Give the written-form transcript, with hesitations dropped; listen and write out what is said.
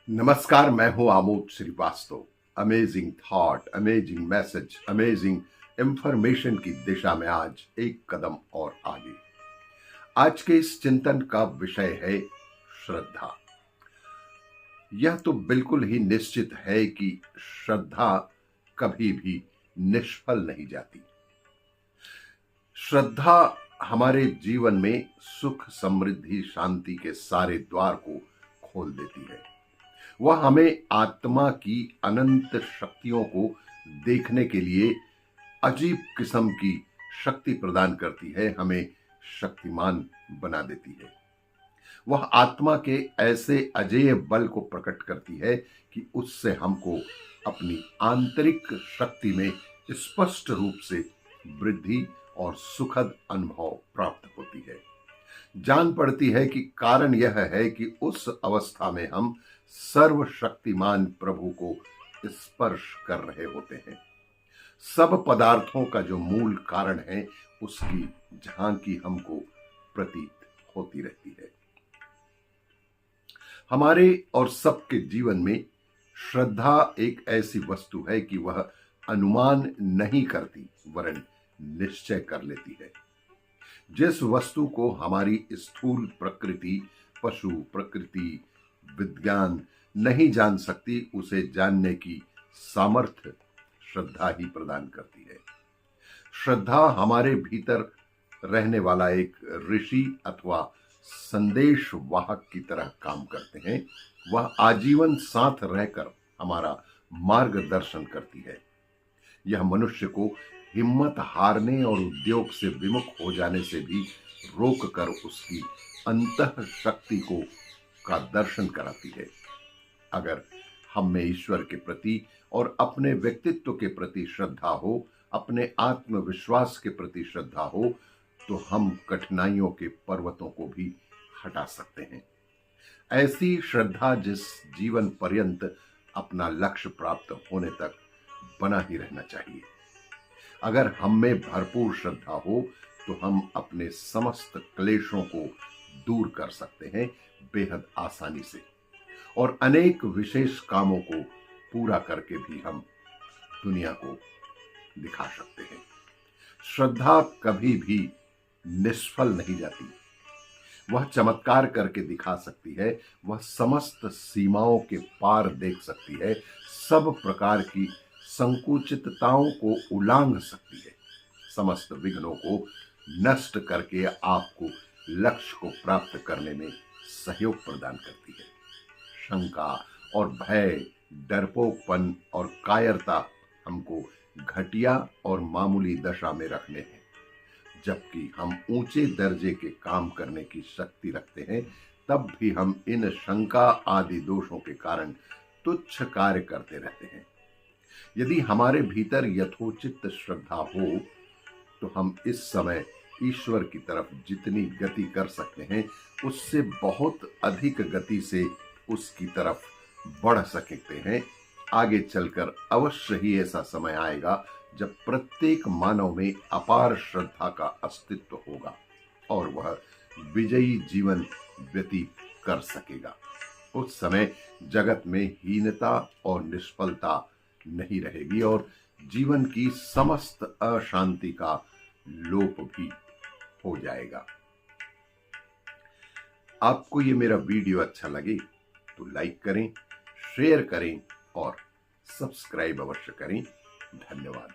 नमस्कार, मैं हूं Amod Srivastava. Amazing thought, amazing message, amazing information की दिशा में आज एक कदम और आगे। आज के इस चिंतन का विषय है श्रद्धा। यह तो बिल्कुल ही निश्चित है कि श्रद्धा कभी भी निष्फल नहीं जाती। श्रद्धा हमारे जीवन में सुख, समृद्धि, शांति के सारे द्वार को खोल देती है। वह हमें आत्मा की अनंत शक्तियों को देखने के लिए अजीब किस्म की शक्ति प्रदान करती है, हमें शक्तिमान बना देती है। वह आत्मा के ऐसे अजेय बल को प्रकट करती है कि उससे हमको अपनी आंतरिक शक्ति में स्पष्ट रूप से वृद्धि और सुखद अनुभव प्राप्त होती है। जान पड़ती है कि कारण यह है कि उस अवस्था में हम सर्वशक्तिमान प्रभु को स्पर्श कर रहे होते हैं। सब पदार्थों का जो मूल कारण है, उसकी झांकी हमको प्रतीत होती रहती है। हमारे और सबके जीवन में श्रद्धा एक ऐसी वस्तु है कि वह अनुमान नहीं करती, वरन निश्चय कर लेती है। जिस वस्तु को हमारी स्थूल प्रकृति, पशु प्रकृति, विज्ञान नहीं जान सकती, उसे जानने की सामर्थ्य श्रद्धा ही प्रदान करती है। श्रद्धा हमारे भीतर रहने वाला एक ऋषि अथवा संदेश वाहक की तरह काम करते हैं। वह आजीवन साथ रहकर हमारा मार्गदर्शन करती है। यह मनुष्य को हिम्मत हारने और उद्योग से विमुख हो जाने से भी रोककर उसकी अंतः शक्ति का दर्शन कराती है। अगर हम में ईश्वर के प्रति और अपने व्यक्तित्व के प्रति श्रद्धा हो, अपने आत्मविश्वास के प्रति श्रद्धा हो, तो हम कठिनाइयों के पर्वतों को भी हटा सकते हैं। ऐसी श्रद्धा जिस जीवन पर्यंत अपना लक्ष्य प्राप्त होने तक बना ही रहना चाहिए। अगर हम में भरपूर श्रद्धा हो तो हम अपने समस्त क्लेशों को दूर कर सकते हैं बेहद आसानी से, और अनेक विशेष कामों को पूरा करके भी हम दुनिया को दिखा सकते हैं। श्रद्धा कभी भी निष्फल नहीं जाती। वह चमत्कार करके दिखा सकती है। वह समस्त सीमाओं के पार देख सकती है। सब प्रकार की संकुचितताओं को उलांघ सकती है। समस्त विघ्नों को नष्ट करके आपको लक्ष्य को प्राप्त करने में सहयोग प्रदान करती है। शंका और भय, डरपोकपन और कायरता हमको घटिया और मामूली दशा में रखने हैं, जबकि हम ऊंचे दर्जे के काम करने की शक्ति रखते हैं। तब भी हम इन शंका आदि दोषों के कारण तुच्छ कार्य करते रहते हैं। यदि हमारे भीतर यथोचित श्रद्धा हो तो हम इस समय ईश्वर की तरफ जितनी गति कर सकते हैं, उससे बहुत अधिक गति से उसकी तरफ बढ़ सकते हैं। आगे चलकर अवश्य ही ऐसा समय आएगा जब प्रत्येक मानव में अपार श्रद्धा का अस्तित्व होगा और वह विजयी जीवन व्यतीत कर सकेगा। उस समय जगत में हीनता और निष्फलता नहीं रहेगी और जीवन की समस्त अशांति का लोप भी हो जाएगा। आपको ये मेरा वीडियो अच्छा लगे तो लाइक करें, शेयर करें और सब्सक्राइब अवश्य करें। धन्यवाद।